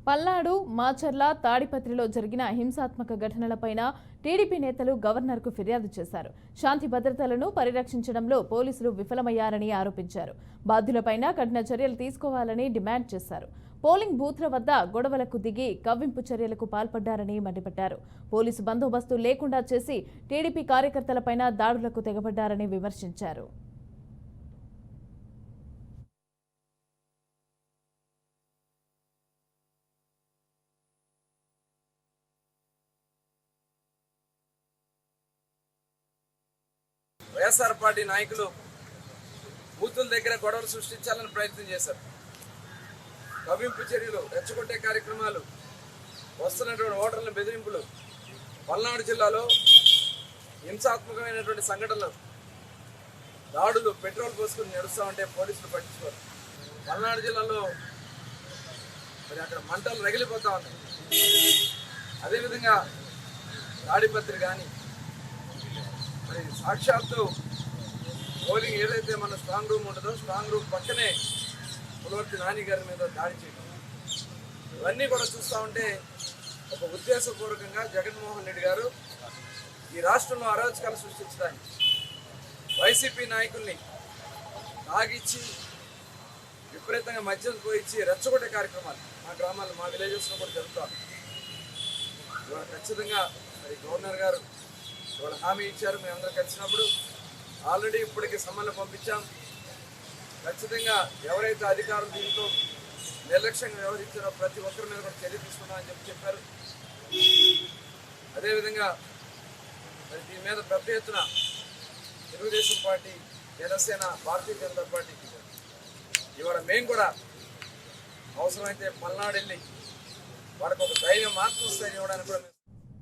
పల్నాడు, మాచర్ల, తాడిపత్రిలో జరిగిన హింసాత్మక ఘటనలపైన టీడీపీ నేతలు గవర్నర్కు ఫిర్యాదు చేశారు. శాంతి భద్రతలను పరిరక్షించడంలో పోలీసులు విఫలమయ్యారని ఆరోపించారు. బాధ్యులపైన కఠిన చర్యలు తీసుకోవాలని డిమాండ్ చేశారు. పోలింగ్ బూత్ల వద్ద గొడవలకు దిగి కవ్వింపు చర్యలకు పాల్పడ్డారని మండిపడ్డారు. పోలీసు బందోబస్తు లేకుండా చేసి టీడీపీ కార్యకర్తలపైన దాడులకు తెగబడ్డారని విమర్శించారు. వైఎస్ఆర్ పార్టీ నాయకులు బూతుల దగ్గర గొడవలు సృష్టించాలని ప్రయత్నం చేశారు. కవ్వింపు చర్యలు, రెచ్చగొట్టే కార్యక్రమాలు, వస్తున్నటువంటి ఓటర్ల బెదిరింపులు, పల్నాడు జిల్లాలో హింసాత్మకమైనటువంటి సంఘటనలు, దాడులు, పెట్రోల్ పోసుకుని నడుస్తూ ఉంటే పోలీసులు పట్టించుకోరు. పల్నాడు జిల్లాలో మరి అక్కడ మంటలు రగిలిపోతూ ఉన్నాయి. అదేవిధంగా తాడిపత్రి కానీ మరి సాక్షాత్తు పోలింగ్ ఏదైతే మన స్ట్రాంగ్ రూమ్ ఉంటుందో స్ట్రాంగ్ రూమ్ పక్కనే పులవర్తి నాని గారి మీద దాడి చేయడం, ఇవన్నీ కూడా చూస్తూ ఉంటే ఒక ఉద్దేశపూర్వకంగా జగన్మోహన్ రెడ్డి గారు ఈ రాష్ట్రంలో అరాచకాలు సృష్టించడానికి వైసీపీ నాయకుల్ని తాగిచ్చి విపరీతంగా మద్యం పోయించి రెచ్చగొట్టే కార్యక్రమాలు మా గ్రామాలు, మా విలేజెస్లో కూడా జరుగుతాయి. ఇవాళ ఖచ్చితంగా మరి గవర్నర్ గారు ఇవాళ హామీ ఇచ్చారు. మేమందరం కలిసినప్పుడు ఆల్రెడీ ఇప్పటికి సమ్మన్లు పంపించాం. ఖచ్చితంగా ఎవరైతే అధికారులు దీంతో నిర్లక్ష్యంగా వ్యవహరించారో ప్రతి ఒక్కరి మీద కూడా చర్య తీసుకున్నామని చెప్పారు. అదేవిధంగా మరి దీని మీద పెద్ద ఎత్తున తెలుగుదేశం పార్టీ, జనసేన, భారతీయ జనతా పార్టీ ఇవాళ మేము కూడా అవసరమైతే పల్నాడు వెళ్ళి వారికి ఒక ధైర్యం, ఆత్మస్థైర్యం ఇవ్వడానికి కూడా